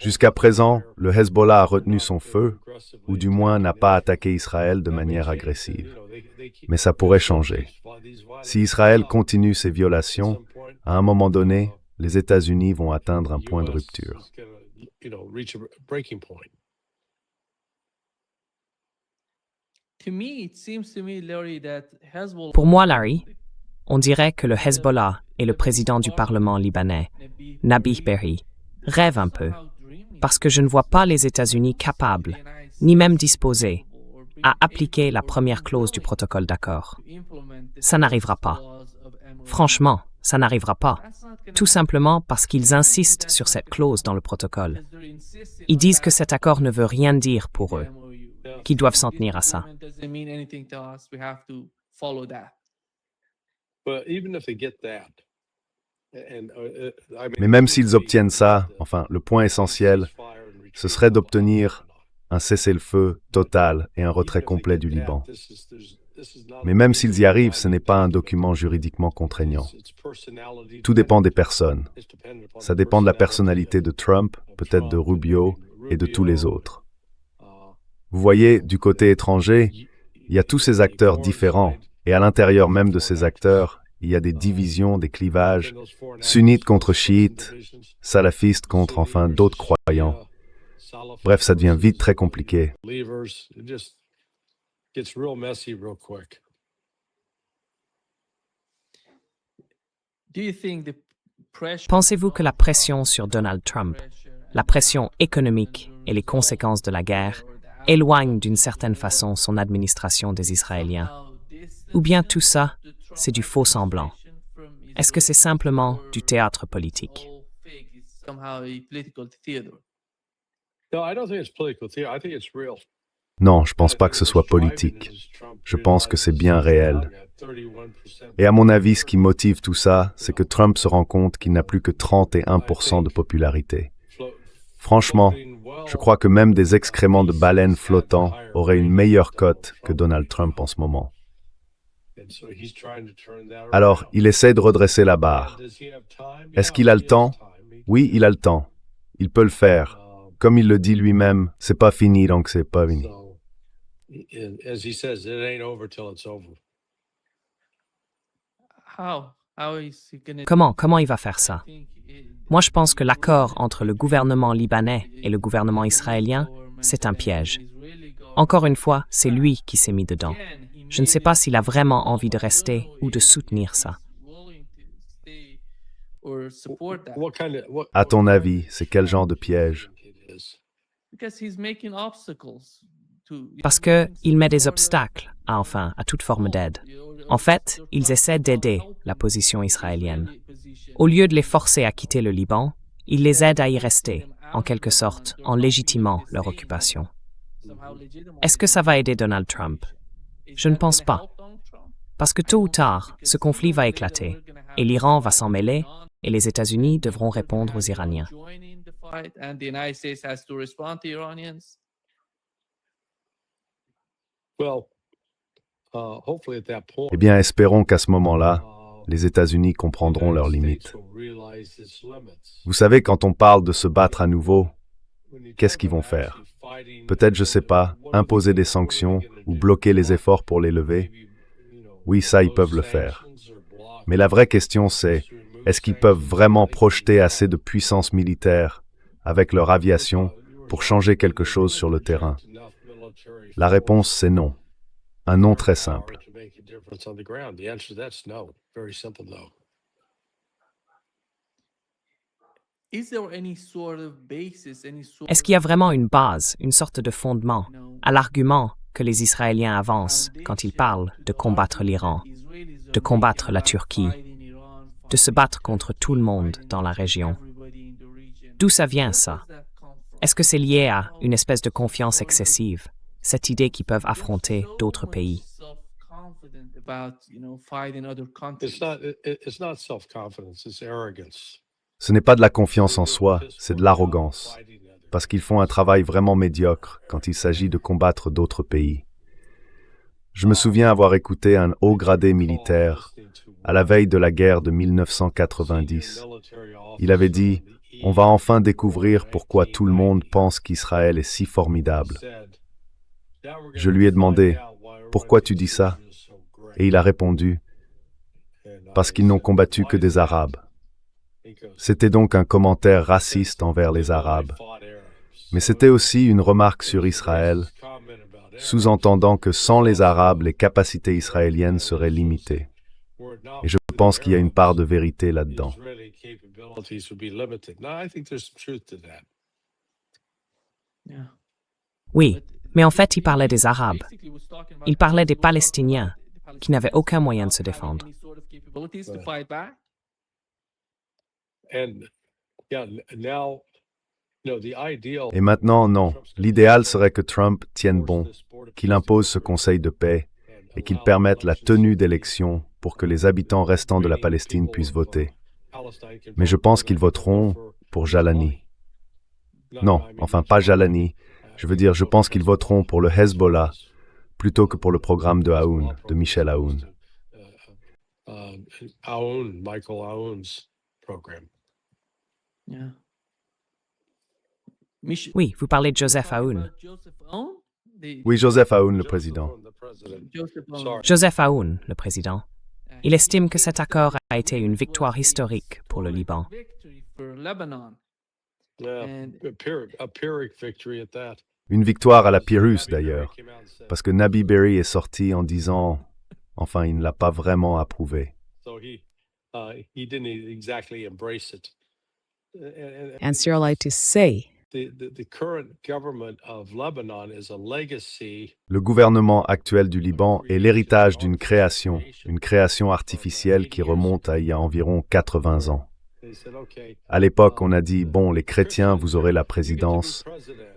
Jusqu'à présent, le Hezbollah a retenu son feu, ou du moins n'a pas attaqué Israël de manière agressive. Mais ça pourrait changer. Si Israël continue ses violations, à un moment donné, les États-Unis vont atteindre un point de rupture. Pour moi, Larry, on dirait que le Hezbollah et le président du Parlement libanais, Nabih Berri, rêvent un peu, parce que je ne vois pas les États-Unis capables, ni même disposés, à appliquer la première clause du protocole d'accord. Ça n'arrivera pas. Franchement, ça n'arrivera pas. Tout simplement parce qu'ils insistent sur cette clause dans le protocole. Ils disent que cet accord ne veut rien dire pour eux, qu'ils doivent s'en tenir à ça. Mais même s'ils obtiennent ça, enfin, le point essentiel, ce serait d'obtenir un cessez-le-feu total et un retrait complet du Liban. Mais même s'ils y arrivent, ce n'est pas un document juridiquement contraignant. Tout dépend des personnes. Ça dépend de la personnalité de Trump, peut-être de Rubio et de tous les autres. Vous voyez, du côté étranger, il y a tous ces acteurs différents, et à l'intérieur même de ces acteurs, il y a des divisions, des clivages, sunnites contre chiites, salafistes contre enfin d'autres croyants. Bref, ça devient vite très compliqué. Pensez-vous que la pression sur Donald Trump, la pression économique et les conséquences de la guerre éloignent d'une certaine façon son administration des Israéliens? Ou bien tout ça, c'est du faux semblant? Est-ce que c'est simplement du théâtre politique? Non, je ne pense pas que ce soit politique. Je pense que c'est bien réel. Et à mon avis, ce qui motive tout ça, c'est que Trump se rend compte qu'il n'a plus que 31% de popularité. Franchement, je crois que même des excréments de baleines flottants auraient une meilleure cote que Donald Trump en ce moment. Alors, il essaie de redresser la barre. Est-ce qu'il a le temps? Oui, il a le temps. Il peut le faire. Comme il le dit lui-même, c'est pas fini donc c'est pas fini. Comment il va faire ça? Moi, je pense que l'accord entre le gouvernement libanais et le gouvernement israélien, c'est un piège. Encore une fois, c'est lui qui s'est mis dedans. Je ne sais pas s'il a vraiment envie de rester ou de soutenir ça. À ton avis, c'est quel genre de piège? Parce qu'il met des obstacles à toute forme d'aide. En fait, ils essaient d'aider la position israélienne. Au lieu de les forcer à quitter le Liban, ils les aident à y rester, en quelque sorte, en légitimant leur occupation. Est-ce que ça va aider Donald Trump? Je ne pense pas. Parce que tôt ou tard, ce conflit va éclater, et l'Iran va s'en mêler, et les États-Unis devront répondre aux Iraniens. Eh bien, espérons qu'à ce moment-là, les États-Unis comprendront leurs limites. Vous savez, quand on parle de se battre à nouveau, qu'est-ce qu'ils vont faire? Peut-être, je ne sais pas, imposer des sanctions ou bloquer les efforts pour les lever? Oui, ça, ils peuvent le faire. Mais la vraie question, c'est, est-ce qu'ils peuvent vraiment projeter assez de puissance militaire avec leur aviation pour changer quelque chose sur le terrain? La réponse, c'est non. Un non très simple. Est-ce qu'il y a vraiment une base, une sorte de fondement, à l'argument que les Israéliens avancent quand ils parlent de combattre l'Iran, de combattre la Turquie, de se battre contre tout le monde dans la région? D'où ça vient, ça? Est-ce que c'est lié à une espèce de confiance excessive, cette idée qu'ils peuvent affronter d'autres pays? Ce n'est pas de la confiance en soi, c'est de l'arrogance. Parce qu'ils font un travail vraiment médiocre quand il s'agit de combattre d'autres pays. Je me souviens avoir écouté un haut gradé militaire à la veille de la guerre de 1990. Il avait dit « On va enfin découvrir pourquoi tout le monde pense qu'Israël est si formidable. » Je lui ai demandé « Pourquoi tu dis ça ?» Et il a répondu « Parce qu'ils n'ont combattu que des Arabes. » C'était donc un commentaire raciste envers les Arabes. Mais c'était aussi une remarque sur Israël, sous-entendant que sans les Arabes, les capacités israéliennes seraient limitées. Et je pense qu'il y a une part de vérité là-dedans. Oui, mais en fait, il parlait des Arabes. Il parlait des Palestiniens, qui n'avaient aucun moyen de se défendre. Et maintenant, non. L'idéal serait que Trump tienne bon, qu'il impose ce conseil de paix et qu'il permette la tenue d'élections pour que les habitants restants de la Palestine puissent voter. Mais je pense qu'ils voteront pour Jalani. Non, enfin pas Jalani. Je veux dire, je pense qu'ils voteront pour le Hezbollah plutôt que pour le programme de Aoun, de Michel Aoun. Michael Aoun's program. Oui, vous parlez de Joseph Aoun. Oui, Joseph Aoun, le président. Joseph Aoun, le président. Il estime que cet accord a été une victoire historique pour le Liban. Une victoire à la Pyrrhus, d'ailleurs, parce que Nabi Berri est sorti en disant, enfin, il ne l'a pas vraiment approuvé. Ansiolaitis say, le gouvernement actuel du Liban est l'héritage d'une création artificielle qui remonte à il y a environ 80 ans. À l'époque, on a dit, bon, les chrétiens, vous aurez la présidence,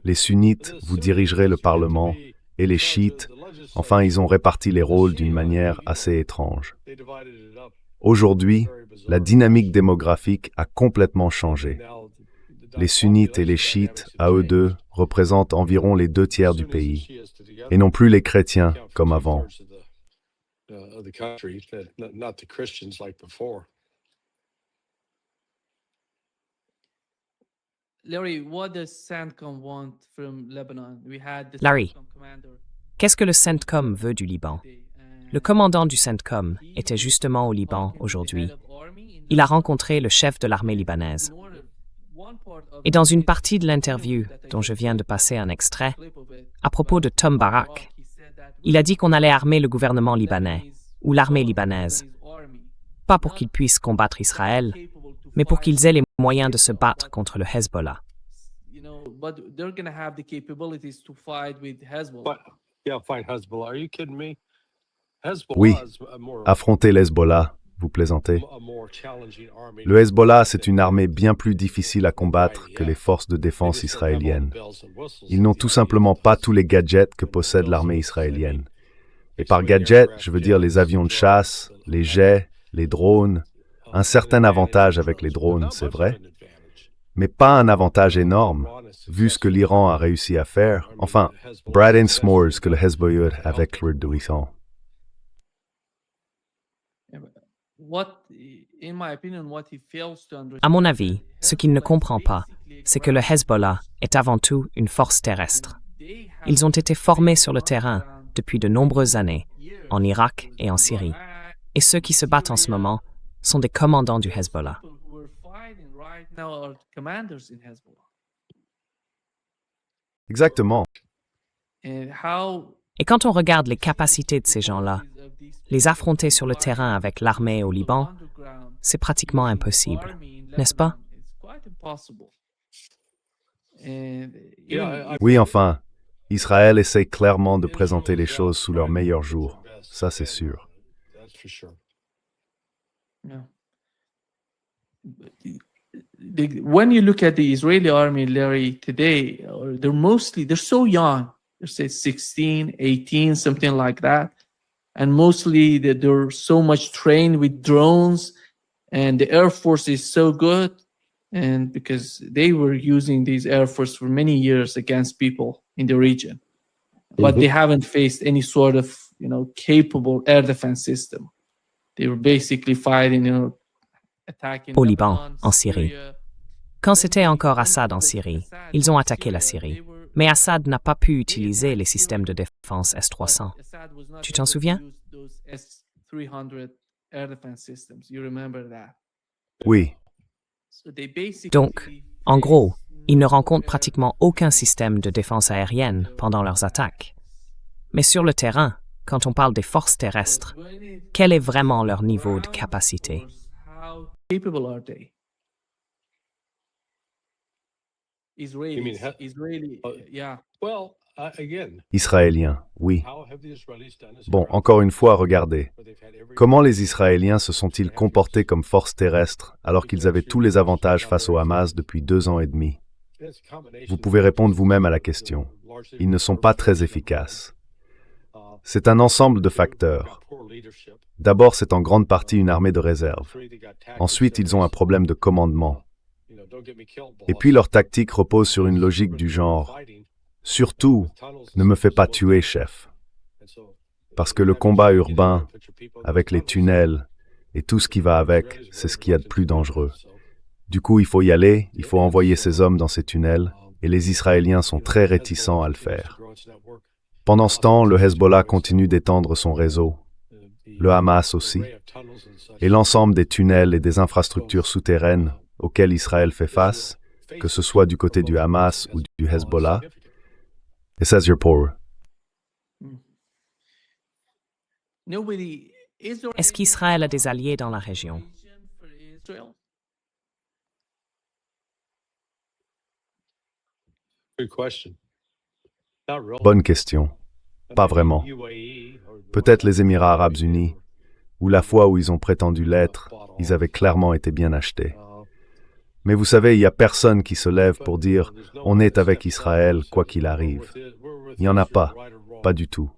les sunnites, vous dirigerez le parlement, et les chiites, enfin, ils ont réparti les rôles d'une manière assez étrange. Aujourd'hui, la dynamique démographique a complètement changé. Les sunnites et les chiites, à eux deux, représentent environ les 2/3 du pays, et non plus les chrétiens comme avant. Larry, qu'est-ce que le CENTCOM veut du Liban? Le commandant du CENTCOM était justement au Liban aujourd'hui. Il a rencontré le chef de l'armée libanaise. Et dans une partie de l'interview, dont je viens de passer un extrait, à propos de Tom Barak, il a dit qu'on allait armer le gouvernement libanais, ou l'armée libanaise, pas pour qu'ils puissent combattre Israël, mais pour qu'ils aient les moyens de se battre contre le Hezbollah. But they're going to have the capabilities to fight with Hezbollah. Yeah, fight Hezbollah. Are you kidding me? Oui, Hezbollah is a more, affronter le Hezbollah, vous plaisantez. a more challenging army. Le Hezbollah, c'est une armée bien plus difficile à combattre que les forces de défense israéliennes. Ils n'ont tout simplement pas tous les gadgets que possède l'armée israélienne. Et par gadgets, je veux dire les avions de chasse, les jets, les drones. Un certain avantage avec les drones, c'est vrai, mais pas un avantage énorme, vu ce que l'Iran a réussi à faire. Enfin, Braden S'mores que le Hezbollah avec le Douisson. À mon avis, ce qu'il ne comprend pas, c'est que le Hezbollah est avant tout une force terrestre. Ils ont été formés sur le terrain depuis de nombreuses années, en Irak et en Syrie. Et ceux qui se battent en ce moment sont des commandants du Hezbollah. Exactement. Et quand on regarde les capacités de ces gens-là, les affronter sur le terrain avec l'armée au Liban, c'est pratiquement impossible, n'est-ce pas? Oui, enfin, Israël essaie clairement de présenter les choses sous leur meilleur jour. Ça, c'est sûr. When you look at the Israeli army, Larry, today, they're so young. They're say 16, 18, something like that. And mostly they're so much trained with drones, and the Air Force is so good. And because they were using these Air Force for many years against people in the region, but they haven't faced any sort of, capable air defense system. They were basically fighting, attacking Au Liban, Lebanon, en Syrie. Syria. Quand c'était encore Assad en Syrie, ils ont attaqué la Syrie. Mais Assad n'a pas pu utiliser les systèmes de défense S-300. Tu t'en souviens? Oui, Donc, en gros, ils ne rencontrent pratiquement aucun système de défense aérienne pendant leurs attaques. Mais sur le terrain, quand on parle des forces terrestres, quel est vraiment leur niveau de capacité? Well, again, Israéliens, oui. how have the Israelis done this? Bon, encore une fois, regardez. Comment les Israéliens se sont-ils comportés comme force terrestre alors qu'ils avaient tous les avantages face au Hamas depuis 2 ans et demi? Vous pouvez répondre vous-même à la question. Ils ne sont pas très efficaces. C'est un ensemble de facteurs. D'abord, c'est en grande partie une armée de réserve. Ensuite, ils ont un problème de commandement. Et puis, leur tactique repose sur une logique du genre « Surtout, ne me fais pas tuer, chef ». Parce que le combat urbain, avec les tunnels et tout ce qui va avec, c'est ce qu'il y a de plus dangereux. Du coup, il faut y aller, il faut envoyer ces hommes dans ces tunnels, et les Israéliens sont très réticents à le faire. Pendant ce temps, le Hezbollah continue d'étendre son réseau, le Hamas aussi, et l'ensemble des tunnels et des infrastructures souterraines auxquelles Israël fait face, que ce soit du côté du Hamas ou du Hezbollah. It says you're poor. Est-ce qu'Israël a des alliés dans la région? Good question. Not really. Bonne question. Pas vraiment. Peut-être les Émirats arabes unis, ou la fois où ils ont prétendu l'être, ils avaient clairement été bien achetés. Mais vous savez, il n'y a personne qui se lève pour dire « on est avec Israël, quoi qu'il arrive ». Il n'y en a pas, pas du tout.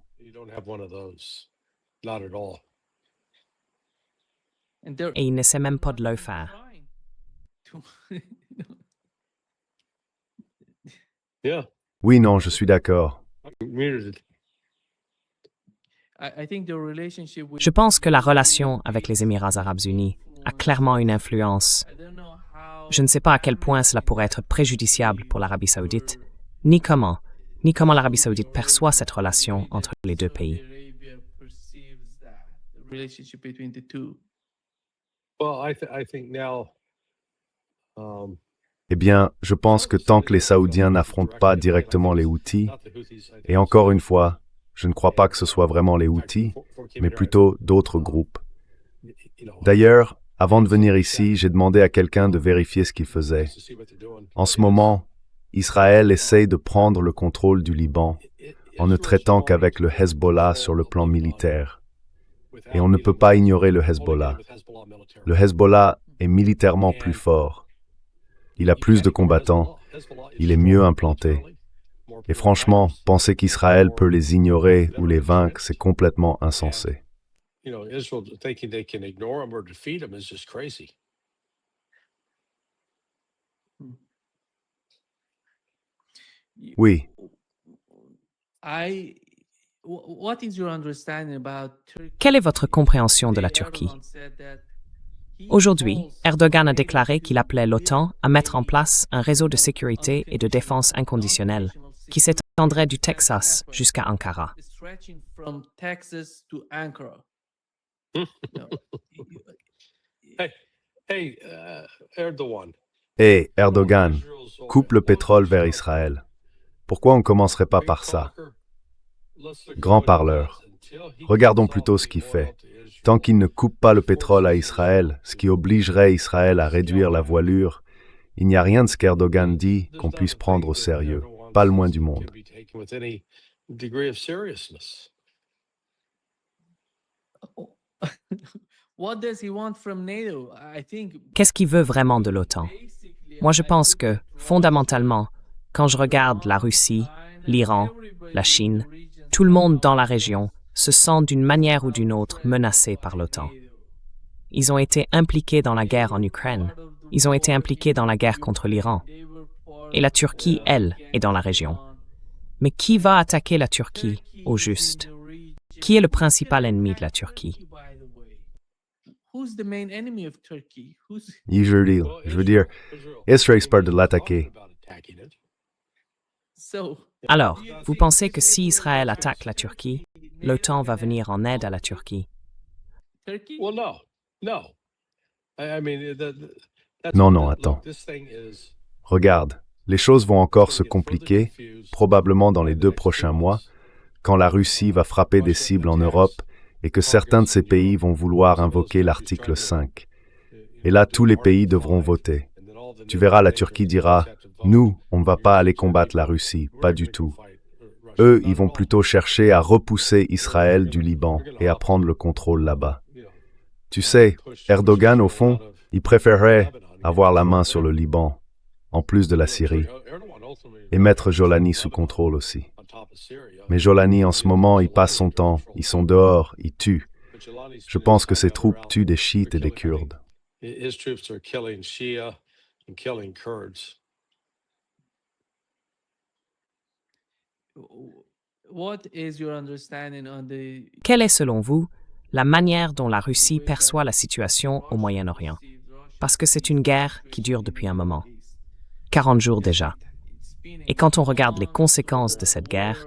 Et il ne sait même pas de le faire. Yeah. Oui, non, je suis d'accord. Je pense que la relation avec les Émirats arabes unis a clairement une influence. Je ne sais pas à quel point cela pourrait être préjudiciable pour l'Arabie saoudite, ni comment l'Arabie saoudite perçoit cette relation entre les deux pays. Well, I think now, Eh bien, je pense que tant que les Saoudiens n'affrontent pas directement les Houthis, et encore une fois, je ne crois pas que ce soit vraiment les Houthis, mais plutôt d'autres groupes. D'ailleurs, avant de venir ici, j'ai demandé à quelqu'un de vérifier ce qu'il faisait. En ce moment, Israël essaye de prendre le contrôle du Liban en ne traitant qu'avec le Hezbollah sur le plan militaire. Et on ne peut pas ignorer le Hezbollah. Le Hezbollah est militairement plus fort. Il a plus de combattants, il est mieux implanté. Et franchement, penser qu'Israël peut les ignorer ou les vaincre, c'est complètement insensé. Israel thinking they can ignore them or defeat them is just crazy. Oui, What is your understanding about Turkey? Quelle est votre compréhension de la Turquie? Aujourd'hui, Erdogan a déclaré qu'il appelait l'OTAN à mettre en place un réseau de sécurité et de défense inconditionnelle qui s'étendrait du Texas jusqu'à Ankara. Stretching from Texas to Ankara. No. Hey, Erdogan. et Erdogan coupe le pétrole vers Israël. Pourquoi on ne commencerait pas par ça? Grand parleur. Regardons plutôt ce qu'il fait. Tant qu'il ne coupe pas le pétrole à Israël, ce qui obligerait Israël à réduire la voilure, il n'y a rien de ce qu'Erdogan dit qu'on puisse prendre au sérieux, pas le moins du monde. What does he want from NATO? I think Qu'est-ce qu'il veut vraiment de l'OTAN? Moi, je pense que, fondamentalement, quand je regarde la Russie, l'Iran, la Chine, tout le monde dans la région se sent d'une manière ou d'une autre menacé par l'OTAN. Ils ont été impliqués dans la guerre en Ukraine. Ils ont été impliqués dans la guerre contre l'Iran. Et la Turquie, elle, est dans la région. Mais qui va attaquer la Turquie, au juste? Qui est le principal ennemi de la Turquie? Who's the main enemy of Turkey? Je veux dire, Israël espère de l'attaquer. So Alors, vous pensez que si Israël attaque la Turquie, l'OTAN va venir en aide à la Turquie? Turkey? Well, no. I mean, that's Non, attends. This thing is Regarde, les choses vont encore se compliquer, probablement dans les 2 prochains mois, quand la Russie va frapper des cibles en Europe et que certains de ces pays vont vouloir invoquer l'article 5. Et là, tous les pays devront voter. Tu verras, la Turquie dira « Nous, on ne va pas aller combattre la Russie, pas du tout. » Eux, ils vont plutôt chercher à repousser Israël du Liban et à prendre le contrôle là-bas. Tu sais, Erdogan, au fond, il préférerait avoir la main sur le Liban, en plus de la Syrie, et mettre Jolani sous contrôle aussi. Mais Jolani, en ce moment, il passe son temps, ils sont dehors, ils tuent. Je pense que ses troupes tuent des chiites et des Kurdes. his troops are killing Shia and killing Kurds. What is your understanding on the Quelle est, selon vous, la manière dont la Russie perçoit la situation au Moyen-Orient? Parce que c'est une guerre qui dure depuis un moment, 40 jours déjà. Et quand on regarde les conséquences de cette guerre,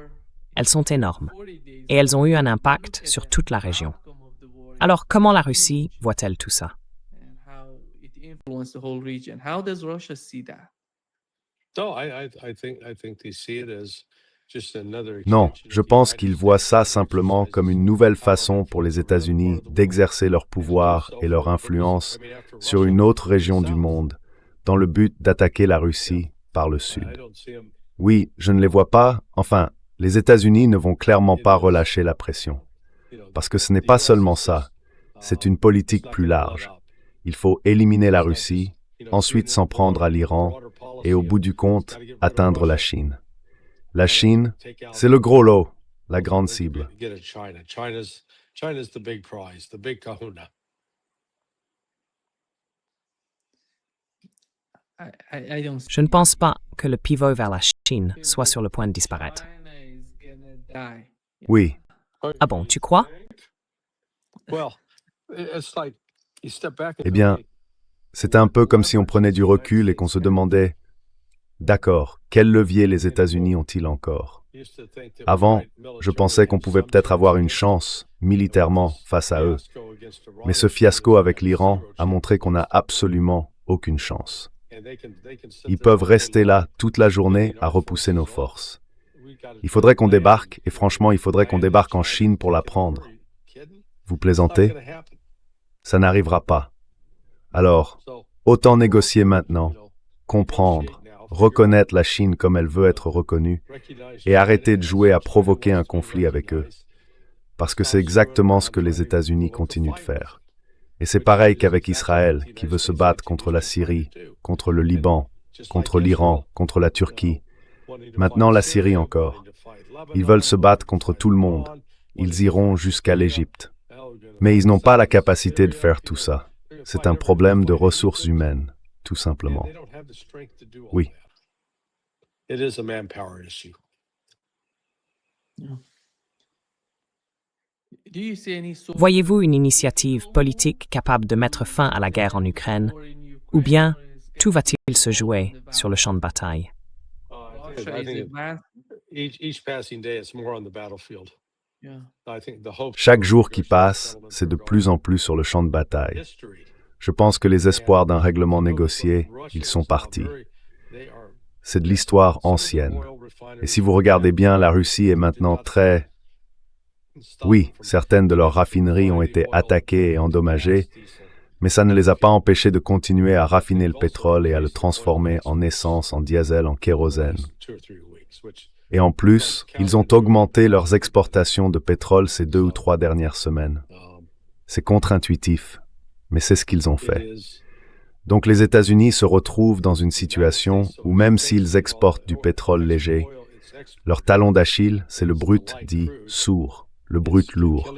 elles sont énormes, et elles ont eu un impact sur toute la région. Alors, comment la Russie voit-elle tout ça? and how it influenced the whole region? How does Russia see that? No, I think they see it as just another Non, extension je of the pense United qu'ils voient ça States simplement exercising comme une nouvelle façon pour les États-Unis d'exercer leur pouvoir et leur influence sur une autre région du monde, dans le but d'attaquer la Russie par le I sud. don't see them. Oui, je ne les vois pas, enfin, les États-Unis ne vont clairement pas relâcher la pression. Parce que ce n'est pas seulement ça, c'est une politique plus large. Il faut éliminer la Russie, ensuite s'en prendre à l'Iran, et au bout du compte, atteindre la Chine. La Chine, c'est le gros lot, la grande cible. Get at China. China's the big prize, the big kahuna. I don't see Je ne pense pas que le pivot vers la Chine soit sur le point de disparaître. China is gonna die. Oui, Ah bon, tu crois? Well, it's like you step back and eh bien, c'est un peu comme si on prenait du recul et qu'on se demandait, d'accord, quel levier les États-Unis ont-ils encore? Avant, je pensais qu'on pouvait peut-être avoir une chance, militairement, face à eux. Mais ce fiasco avec l'Iran a montré qu'on n'a absolument aucune chance. Ils peuvent rester là toute la journée à repousser nos forces. Il faudrait qu'on débarque, et franchement, il faudrait qu'on débarque en Chine pour la prendre. Vous plaisantez? Ça n'arrivera pas. Alors, autant négocier maintenant, comprendre, reconnaître la Chine comme elle veut être reconnue et arrêter de jouer à provoquer un conflit avec eux. Parce que c'est exactement ce que les États-Unis continuent de faire. Et c'est pareil qu'avec Israël, qui veut se battre contre la Syrie, contre le Liban, contre l'Iran, contre la Turquie. Maintenant la Syrie encore. Ils veulent se battre contre tout le monde. Ils iront jusqu'à l'Égypte. Mais ils n'ont pas la capacité de faire tout ça. C'est un problème de ressources humaines, tout simplement. Oui. It is a manpower issue. Voyez-vous une initiative politique capable de mettre fin à la guerre en Ukraine, ou bien tout va-t-il se jouer sur le champ de bataille? I think each passing day, it's more on the battlefield. I think the hope Chaque jour qui passe, c'est de plus en plus sur le champ de bataille. Je pense que les espoirs d'un règlement négocié, ils sont partis. C'est de l'histoire ancienne. Et si vous regardez bien, la Russie est maintenant très... Oui, certaines de leurs raffineries ont été attaquées et endommagées, mais ça ne les a pas empêchés de continuer à raffiner le pétrole et à le transformer en essence, en diesel, en kérosène. Et en plus, ils ont augmenté leurs exportations de pétrole ces 2 ou 3 dernières semaines. C'est contre-intuitif, mais c'est ce qu'ils ont fait. Donc les États-Unis se retrouvent dans une situation où même s'ils exportent du pétrole léger, leur talon d'Achille, c'est le brut dit sourd, le brut lourd.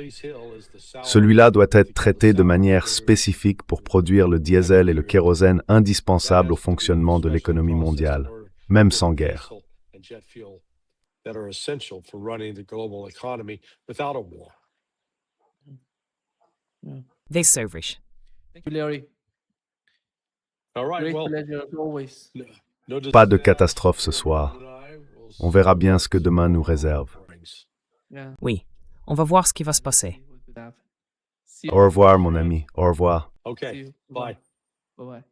Celui-là doit être traité de manière spécifique pour produire le diesel et le kérosène indispensables au fonctionnement de l'économie mondiale, même sans guerre. that are essential for running the global economy without a war. This is so rich. Thank you, Larry. All right, Great well, pleasure as always. Pas de catastrophe ce soir. On verra bien ce que demain nous réserve. Yeah. Oui, on va voir ce qui va se passer. See you. Au revoir, mon ami. Au revoir. See Okay, you. bye. Bye-bye.